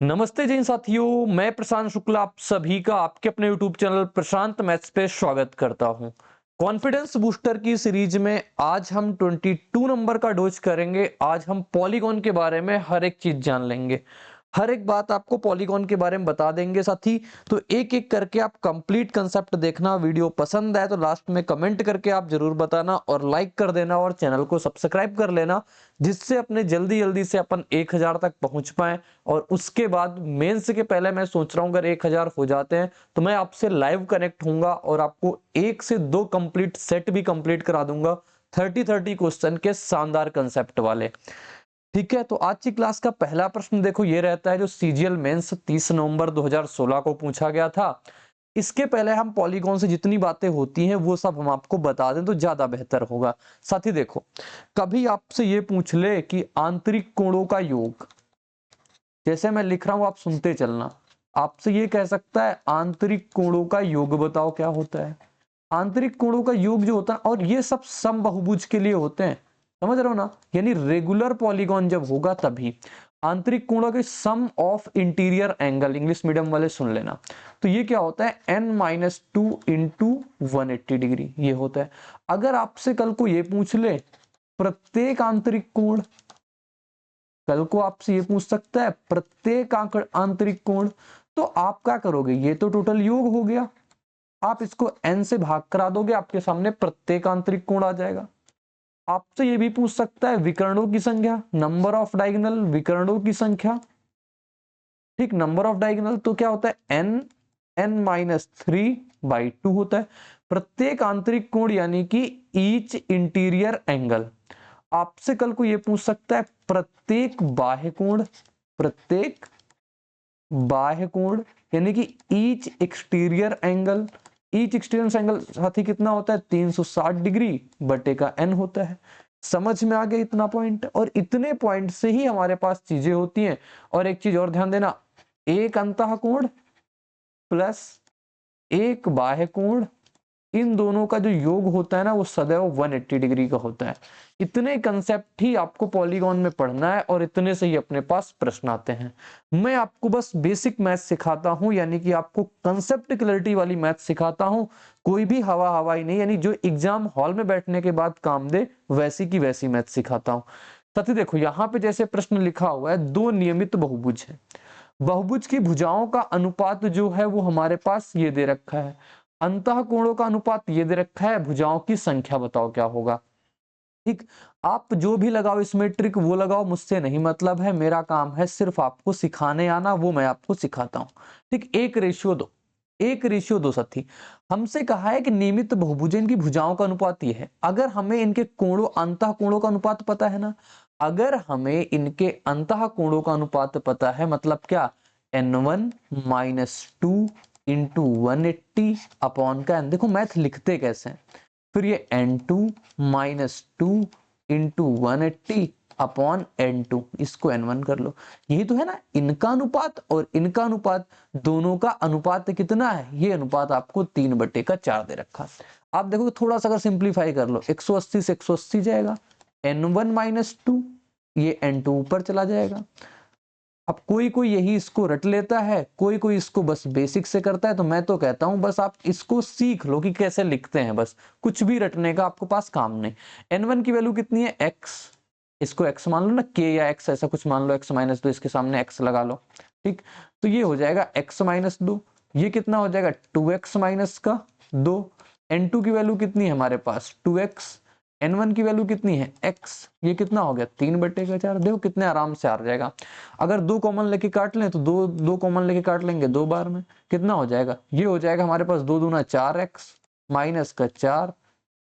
नमस्ते जैन साथियों, मैं प्रशांत शुक्ला आप सभी का आपके अपने YouTube चैनल प्रशांत मैथ्स पे स्वागत करता हूं। कॉन्फिडेंस बूस्टर की सीरीज में आज हम 22 नंबर का डोज करेंगे। आज हम पॉलीगॉन के बारे में हर एक चीज जान लेंगे, हर एक बात आपको पॉलीगॉन के बारे में बता देंगे साथी। तो एक एक करके आप कंप्लीट कंसेप्ट देखना। वीडियो पसंद आए तो लास्ट में कमेंट करके आप जरूर बताना और लाइक कर देना और चैनल को सब्सक्राइब कर लेना, जिससे अपने जल्दी जल्दी से अपन 1000 तक पहुंच पाए। और उसके बाद मेंस के पहले मैं सोच रहा हूं अगर 1000 हो जाते हैं तो मैं आपसे लाइव कनेक्ट होऊंगा और आपको 1 से 2 कंप्लीट सेट भी कंप्लीट करा दूंगा 30-30 क्वेश्चन के शानदार कंसेप्ट वाले। ठीक है, तो आज की क्लास का पहला प्रश्न देखो ये रहता है जो सीजीएल मेंस 30 नवंबर 2016 को पूछा गया था। इसके पहले हम पॉलीगॉन से जितनी बातें होती हैं वो सब हम आपको बता दें तो ज्यादा बेहतर होगा। साथी देखो, कभी आपसे ये पूछ ले कि आंतरिक कोणों का योग, जैसे मैं लिख रहा हूं आप सुनते चलना। आपसे ये कह सकता है आंतरिक कोणों का योग बताओ क्या होता है। आंतरिक कोणों का योग जो होता है, और ये सब समबाहुभुज के लिए होते हैं, समझ रहे हो ना, यानी रेगुलर पॉलीगॉन जब होगा तभी। आंतरिक कोणों के sum of interior angle, English medium वाले सुन लेना। तो ये क्या होता है n-2 इंटू 180 डिग्री ये होता है। अगर आपसे कल को ये पूछ ले प्रत्येक आंतरिक कोण, कल को आपसे ये पूछ सकता है प्रत्येक आंतरिक कोण, तो आप क्या करोगे, ये तो टोटल योग हो गया, आप इसको n से भाग करा दोगे, आपके सामने प्रत्येक आंतरिक कोण आ जाएगा। आपसे ये भी पूछ सकता है विकर्णों की संख्या, नंबर ऑफ डायगोनल, विकर्णों की संख्या। ठीक, नंबर ऑफ डायगोनल तो क्या होता है n-3/2 होता है। प्रत्येक आंतरिक कोण यानी कि ईच इंटीरियर एंगल। आपसे कल को ये पूछ सकता है प्रत्येक बाह्य कोण, प्रत्येक बाह्य कोण यानी कि each exterior angle. Each exterior angle साथी कितना होता है 360 डिग्री बटे का n होता है। समझ में आ गया इतना पॉइंट, और इतने पॉइंट से ही हमारे पास चीजें होती हैं। और एक चीज और ध्यान देना, एक अंतः कोण प्लस एक बाह्य कोण, इन दोनों का जो योग होता है ना वो सदैव 180 डिग्री का होता है। इतने कंसेप्ट ही आपको पॉलीगॉन में पढ़ना है और इतने से ही अपने पास प्रश्न आते हैं। मैं आपको बस बेसिक मैथ सिखाता हूं, यानी कि आपको कंसेप्ट क्लैरिटी वाली मैथ सिखाता हूं, कोई भी हवा हवाई नहीं, यानी जो एग्जाम हॉल में बैठने के बाद काम दे वैसी की वैसी मैथ सिखाता हूं। साथी देखो यहाँ पे जैसे प्रश्न लिखा हुआ है, दो नियमित बहुभुज है, बहुभुज की भुजाओं का अनुपात जो है वो हमारे पास ये दे रखा है, अंतः कोणों का अनुपात ये दे रखा है, भुजाओं की संख्या बताओ क्या होगा। ठीक, आप जो भी लगाओ इसमें ट्रिक वो लगाओ, मुझसे नहीं मतलब है, मेरा काम है सिर्फ आपको सिखाने आना, वो मैं आपको सिखाता हूं। ठीक, 1:2, 1:2 साथी। हमसे कहा है कि नियमित बहुभुज इनकी भुजाओं का अनुपात ये है। अगर हमें इनके कोणों अंतः कोणों का अनुपात पता है ना, अगर हमें इनके अंतः कोणों का अनुपात पता है, मतलब क्या, n1-2 इंटू 180 अपॉन का n। देखो मैथ लिखते कैसे हैं, फिर ये n2-2 इंटू 180 अपॉन n2, इसको n1 कर लो। यही तो है ना इनका अनुपात और इनका अनुपात, दोनों का अनुपात कितना है, ये अनुपात आपको 3/4 दे रखा। आप देखो थोड़ा सा अगर सिंप्लीफाई कर लो, 180 से 180 जाएगा, n1-2, ये n2 ऊपर चला जाएगा। अब कोई कोई यही इसको रट लेता है, कोई कोई इसको बस बेसिक से करता है, तो मैं तो कहता हूं बस आप इसको सीख लो कि कैसे लिखते हैं, बस कुछ भी रटने का आपको पास काम नहीं। n1 की वैल्यू कितनी है x, इसको x मान लो ना, k या x ऐसा कुछ मान लो, x-2 इसके सामने x लगा लो। ठीक, तो ये हो जाएगा x-2, ये कितना हो जाएगा 2x-2। n2 की वैल्यू कितनी है हमारे पास 2x, n1 की वैल्यू कितनी है x, ये कितना हो गया 3/4। देखो कितने आराम से आ जाएगा। अगर 2 कॉमन लेके काट लें तो दो कॉमन लेके काट लेंगे 2 बार में, कितना हो जाएगा, ये हो जाएगा हमारे पास 2 दूना 4x माइनस का 4,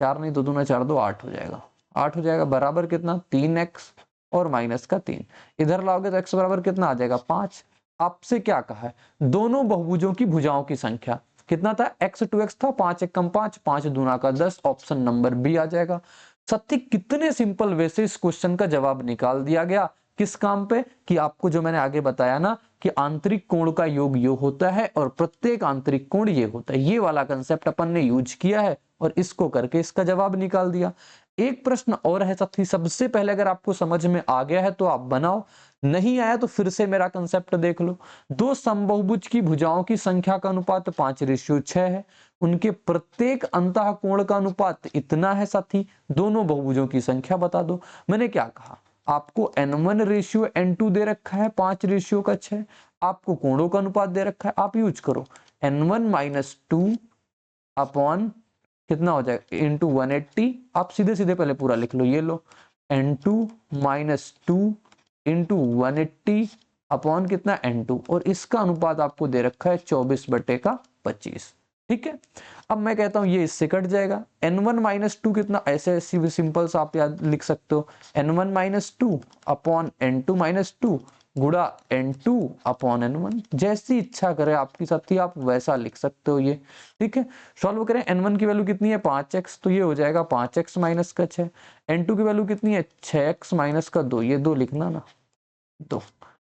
4 नहीं 2 दूना 4 2 8 हो जाएगा, 8 हो जाएगा बराबर कितना 3x और माइनस का 3। इधर लाओगे तो x बराबर कितना आ जाएगा 5। आपसे क्या कहा है, दोनों बहुभुजों की भुजाओं की संख्या कितना था, x 2x था, 5 1 कम 5, 5 दूना का 10, ऑप्शन नंबर बी आ जाएगा। सत्य कितने सिंपल वे से इस क्वेश्चन का जवाब निकाल दिया गया। किस काम पे, कि आपको जो मैंने आगे बताया ना कि आंतरिक कोण का योग ये होता है और प्रत्येक आंतरिक कोण ये होता है, ये वाला कंसेप्ट अपन ने यूज किया है और इसको करके इसका जवाब निकाल दिया। एक प्रश्न और है साथी, सबसे पहले अगर आपको समझ में आ गया है तो आप बनाओ, नहीं आया तो फिर से मेरा कंसेप्ट देख लो। दो समबाहुभुज की भुजाओं की संख्या का अनुपात 5:6 है, उनके प्रत्येक अंतः कोण का अनुपात इतना है साथी, दोनों बहुभुजों की संख्या बता दो। मैंने क्या कहा, आपको n1:n2 दे रखा है 5:6, आपको कोणों का अनुपात दे रखा है, आप यूज करो n1 - 2 अपॉन कितना हो जाएगा इंटू 180, आप सीधे सीधे पहले पूरा लिख लो, ये लो n2 - 2 इंटू 180 अपॉन कितना n2, और इसका अनुपात आपको दे रखा है 24/25। ठीक है, अब मैं कहता हूं ये इससे कट जाएगा, n1 - 2 कितना, ऐसे सिंपल सा आप याद लिख सकते हो, n1 - 2 अपॉन n2 - 2 गुड़ा n2 अपॉन n1, जैसी इच्छा करे आपकी साथी आप वैसा लिख सकते हो ये। ठीक है, सॉल्व करें, n1 की वैल्यू कितनी है 5x, तो ये हो जाएगा 5x माइनस का 6, n2 की वैल्यू कितनी है 6x माइनस का 2, ये 2 लिखना ना 2।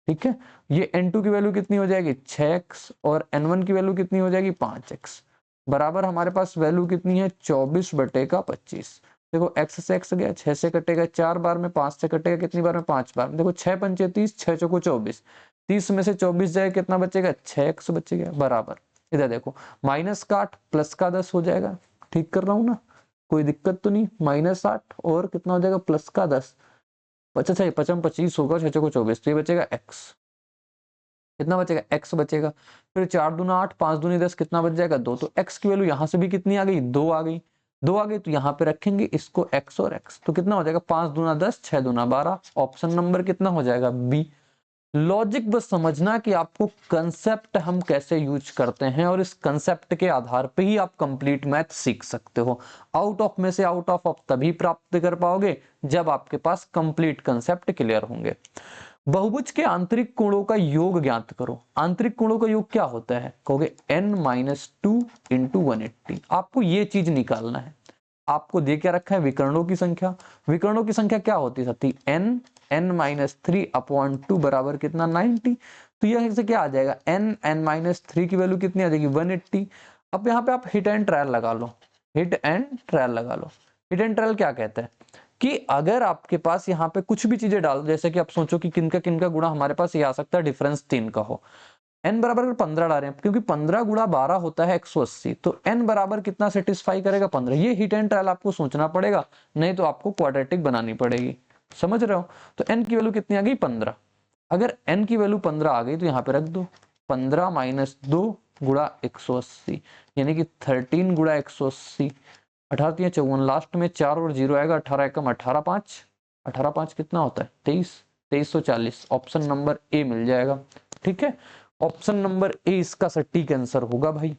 ठीक है, ये n2 की वैल्यू कितनी हो जाएगी 6x, और n1 की वैल्यू कितनी हो जाएगी 5x, बराबर हमारे पास वैल्यू कितनी है 24/25। देखो x से x गया, 6 से कटेगा 4 बार में, 5 से कटेगा कितनी बार में 5 बार में, देखो 6 पंचे 30, 6 चौको 24, 30 में से 24 जाएगा कितना बचेगा 6x बचेगा, बराबर इधर देखो माइनस का 8 प्लस का 10 हो जाएगा, ठीक कर रहा हूं ना, कोई दिक्कत तो नहीं, -8 और कितना हो जाएगा प्लस का 10, 55 55 25 होगा, 6 चौको 24, तो ये बचेगा x, कितना बचेगा x बचेगा, फिर 4 दूना 8, 5 दूनी 10, कितना बच जाएगा 2, तो x की वैल्यू यहां से भी कितनी आ गई 2 आ गई, 2 आ गई तो यहां पे रखेंगे इसको x और x, तो कितना हो जाएगा 5 दूना 10, 6 दूना 12, ऑप्शन नंबर कितना हो जाएगा बी। लॉजिक बस समझना कि आपको कंसेप्ट हम कैसे यूज करते हैं, और इस कंसेप्ट के आधार पे ही आप कंप्लीट मैथ सीख सकते हो। आउट ऑफ में से आउट ऑफ आप तभी प्राप्त कर पाओगे जब आपके पास कंप्लीट कंसेप्ट क्लियर होंगे। बहुभुज के आंतरिक कोणों का योग ज्ञात करो। आंतरिक कोणों का योग क्या होता है, कहोगे n-2 इंटू 180, आपको ये चीज निकालना है। आपको दे क्या रखा है विकर्णों की संख्या, विकर्णों की संख्या क्या होती है साथी n-3 अपॉन 2 बराबर कितना 90, तो यह से क्या आ जाएगा n-3 की वैल्यू कितनी आ जाएगी 180। अब यहाँ पे आप हिट एंड ट्रायल लगा लो, हिट एंड ट्रायल लगा लो। हिट एंड ट्रायल क्या कहता है कि अगर आपके पास यहाँ पे कुछ भी चीजें डाल दो, जैसे कि आप सोचो कि किनका गुणा हमारे पास ये आ सकता है डिफरेंस 3 का हो, n बराबर 15 डाल रहे हैं क्योंकि 15 गुणा 12 होता है 180, तो n बराबर कितना सेटिस्फाई करेगा 15, ये हिट एंड ट्रायल आपको सोचना पड़ेगा, नहीं तो आपको क्वाड्रेटिक बनानी पड़ेगी, समझ रहे हो। तो n की वैल्यू कितनी आ गई 15, अगर n की वैल्यू 15 आ गई तो यहाँ पे रख दो 15 - 2 गुणा 180, यानी कि 13 गुणा 180, 18 × 54, लास्ट में 4 और 0 आएगा, 18 एकम 18 5, 18 5 कितना होता है 23, 2340, ऑप्शन नंबर ए मिल जाएगा। ठीक है, ऑप्शन नंबर ए इसका सटीक आंसर होगा भाई,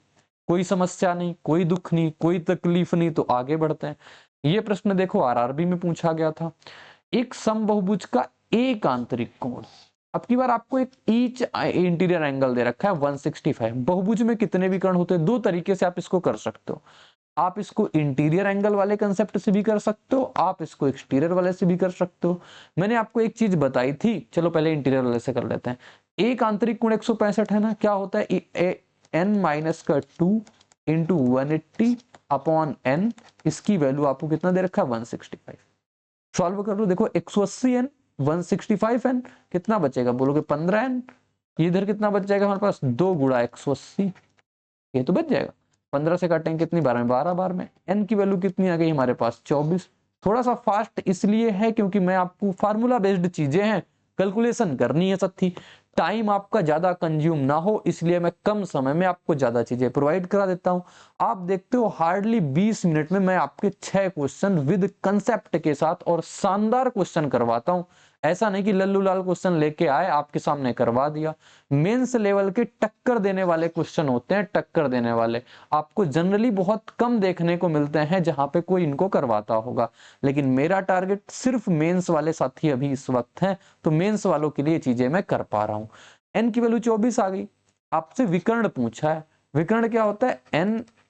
कोई समस्या नहीं, कोई दुख नहीं, कोई तकलीफ नहीं, तो आगे बढ़ते हैं। ये प्रश्न देखो आरआरबी में पूछा गया था, एक समबाहुभुज का एक आंतरिक कोण, अब की बार आपको एक ईच इंटीरियर एंगल दे रखा है 165। बहुभुज में कितने भी कर्ण होते हैं, दो तरीके से आप इसको कर सकते हो, आप इसको इंटीरियर एंगल वाले कंसेप्ट से भी कर सकते हो, आप इसको एक्सटीरियर वाले से भी कर सकते हो। मैंने आपको एक चीज बताई थी, चलो पहले इंटीरियर वाले से कर लेते हैं। एक आंतरिक कोण 165 है ना, क्या होता है n-2 इंटू 180 अपॉन n, इसकी वैल्यू आपको कितना दे रखा है 165। सॉल्व कर लो, देखो 180n 165n कितना बचेगा, बोलोगे 15n, इधर कितना बच जाएगा हमारे पास 2 गुणा 180, ये तो बच जाएगा, 15 से काटेंगे कितनी बार में 12 बार में, n की वैल्यू कितनी आ गई हमारे पास 24। थोड़ा सा फास्ट इसलिए है क्योंकि मैं आपको फार्मूला बेस्ड चीजें हैं, कैलकुलेशन करनी है साथी, टाइम आपका ज्यादा कंज्यूम ना हो इसलिए मैं कम समय में आपको ज्यादा चीजें प्रोवाइड करा देता हूं। आप देखते हो हार्डली 20 मिनट में मैं आपके 6 क्वेश्चन विद कंसेप्ट के साथ और शानदार क्वेश्चन करवाता हूं, ऐसा नहीं कि लल्लू लाल क्वेश्चन लेके आए आपके सामने करवा दिया। मेंस लेवल के टक्कर देने वाले क्वेश्चन होते हैं, टक्कर देने वाले आपको जनरली बहुत कम देखने को मिलते हैं जहां पे कोई इनको करवाता होगा, लेकिन मेरा टारगेट सिर्फ मेंस वाले साथी अभी इस वक्त हैं, तो मेंस वालों के लिए चीजें मैं कर पा रहा हूं। एन की वैल्यू 24 आ गई, आपसे विकर्ण पूछा है, विकर्ण क्या होता है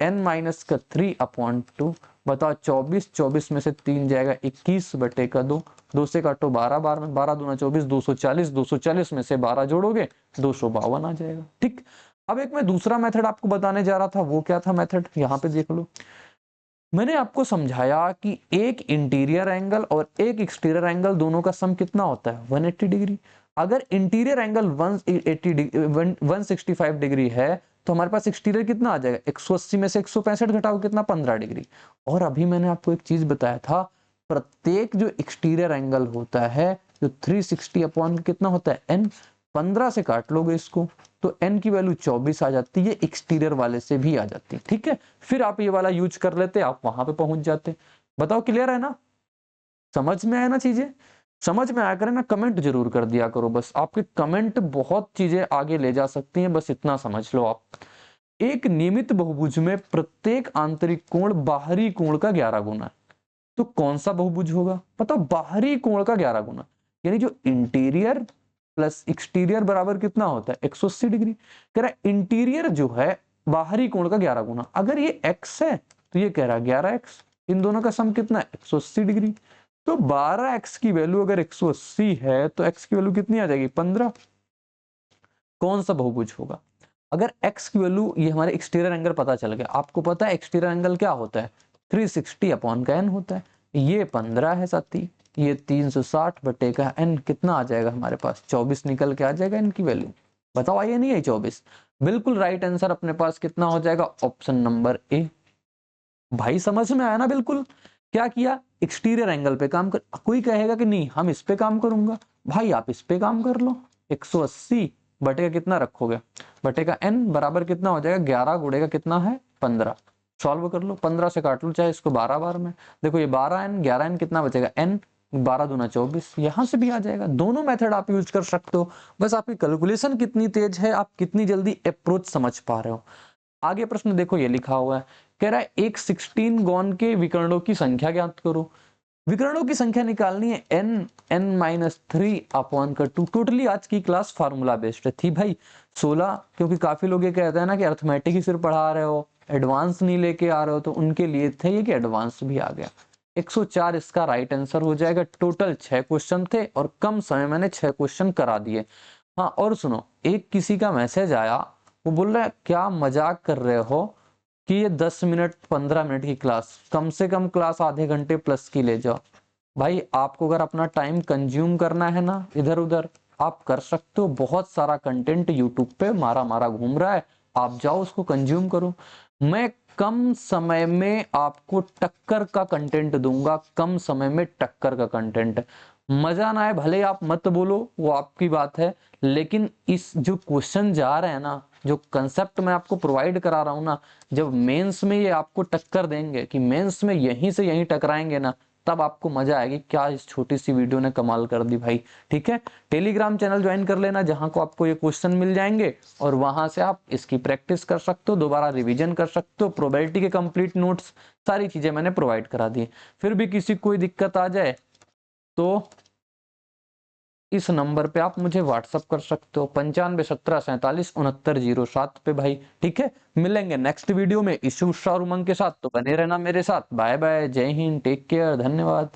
n-3 अपॉन 2, बताओ 24, 24 में से 3 जाएगा 21/2, 2 से काटो 12 बार में, 12 दूना 24, 240, 240 में से 12 जोड़ोगे 252 आ जाएगा। ठीक, अब एक मैं दूसरा मेथड आपको बताने जा रहा था, वो क्या था मेथड, यहाँ पे देख लो। मैंने आपको समझाया कि एक इंटीरियर एंगल और एक एक्सटीरियर एंगल दोनों का सम कितना होता है 180 डिग्री। अगर इंटीरियर एंगल 165 डिग्री है तो हमारे पास एक्सटीरियर कितना आ जाएगा, 180 में से 165 घटाओ कितना, 15 डिग्री। और अभी मैंने आपको एक चीज बताया था, प्रत्येक जो एक्सटीरियर एंगल होता है जो 360 अपॉन कितना होता है n, 15 से काट लोगे इसको तो n की वैल्यू 24 आ जाती है, एक्सटीरियर वाले से भी आ जाती है। ठीक है, फिर आप ये वाला यूज कर लेते, आप वहां पे पहुंच जाते। बताओ क्लियर है ना, समझ में आया ना चीजें? समझ में आया करे ना, कमेंट जरूर कर दिया करो, बस आपके कमेंट बहुत चीजें आगे ले जा सकती हैं, बस इतना समझ लो आप। एक नियमित बहुभुज में प्रत्येक आंतरिक कोण बाहरी कोण का 11 गुना है, तो कौन सा बहुभुज होगा? पता, बाहरी कोण का 11 गुना, यानी जो इंटीरियर प्लस एक्सटीरियर बराबर कितना होता है 180 डिग्री। कह रहा है इंटीरियर जो है बाहरी कोण का 11 गुना, अगर ये x है तो ये कह रहा है 11x, इन दोनों का सम कितना है 180 डिग्री। तो 12x की वैल्यू अगर 180 है तो x की वैल्यू कितनी आ जाएगी 15। कौन सा बहुभुज होगा? अगर x की वैल्यू, ये हमारे एक्सटीरियर एंगल पता चल गया, आपको पता है एक्सटीरियर एंगल क्या होता है 360 अपॉन का n होता है, ये 15 है साथी, ये 360 बटे का n कितना आ जाएगा हमारे पास 24 निकल के आ जाएगा n की वैल्यू। बताओ आई नहीं आई 24? बिल्कुल राइट आंसर अपने पास कितना हो जाएगा, ऑप्शन नंबर ए। भाई समझ में आया ना? बिल्कुल। क्या किया, एक्सटीरियर एंगल पे काम कर। कोई कहेगा कि नहीं हम इस पे काम करूंगा, भाई आप इस पे काम कर लो। 180 बटे का कितना रखोगे, बटे का n बराबर कितना हो जाएगा 11 गुणे का कितना है 15। सॉल्व कर लो, 15 से काट लो चाहे इसको 12 बार में, देखो ये 12n 11n कितना बचेगा n, 12 दूना 24, यहां से भी आ जाएगा। दोनों मेथड आप यूज कर सकते हो, बस आपकी कैलकुलेशन कितनी तेज है, आप कितनी जल्दी अप्रोच समझ पा रहे हो। आगे प्रश्न देखो, ये लिखा हुआ है, कह रहा है एक 16 गौन के विकर्णों की संख्या ज्ञात करो। विकर्णों की संख्या निकालनी है n-3 अपॉन का 2। टोटली आज की क्लास फार्मूला बेस्ड थी भाई 16, क्योंकि काफी लोग ये कहते हैं ना कि अर्थमेटिक ही सिर्फ पढ़ा रहे हो, एडवांस नहीं लेके आ रहे हो, तो उनके लिए थे ये कि एडवांस भी आ गया। 104 इसका राइट आंसर हो जाएगा। टोटल 6 क्वेश्चन थे और कम समय मैंने 6 क्वेश्चन करा दिए। हाँ और सुनो, एक किसी का मैसेज आया, वो बोल रहा है क्या मजाक कर रहे हो कि ये 10 मिनट 15 मिनट की क्लास, कम से कम क्लास आधे घंटे प्लस की ले जाओ। भाई आपको अगर अपना टाइम कंज्यूम करना है ना इधर उधर, आप कर सकते हो, बहुत सारा कंटेंट यूट्यूब पे मारा मारा घूम रहा है, आप जाओ उसको कंज्यूम करो। मैं कम समय में आपको टक्कर का कंटेंट दूंगा, कम समय में टक्कर का कंटेंट। मजा ना आए भले आप मत बोलो, वो आपकी बात है, लेकिन इस जो क्वेश्चन जा रहे हैं ना, जो कंसेप्ट मैं आपको प्रोवाइड करा रहा हूं ना, जब मेंस में ये आपको टक्कर देंगे कि मेंस में यहीं से यहीं टकराएंगे ना, तब आपको मजा आएगी क्या इस छोटी सी वीडियो ने कमाल कर दी भाई। ठीक है, टेलीग्राम चैनल ज्वाइन कर लेना जहां को आपको ये क्वेश्चन मिल जाएंगे और वहां से आप इसकी प्रैक्टिस कर सकते हो, दोबारा रिवीजन कर सकते हो, प्रोबेबिलिटी के कंप्लीट नोट्स, सारी चीजें मैंने प्रोवाइड करा दी। फिर भी किसी कोई दिक्कत आ जाए तो इस नंबर पे आप मुझे व्हाट्सअप कर सकते हो 9517476907 पे भाई। ठीक है, मिलेंगे नेक्स्ट वीडियो में इशू और उमंग के साथ, तो बने रहना मेरे साथ। बाय बाय, जय हिंद, टेक केयर, धन्यवाद।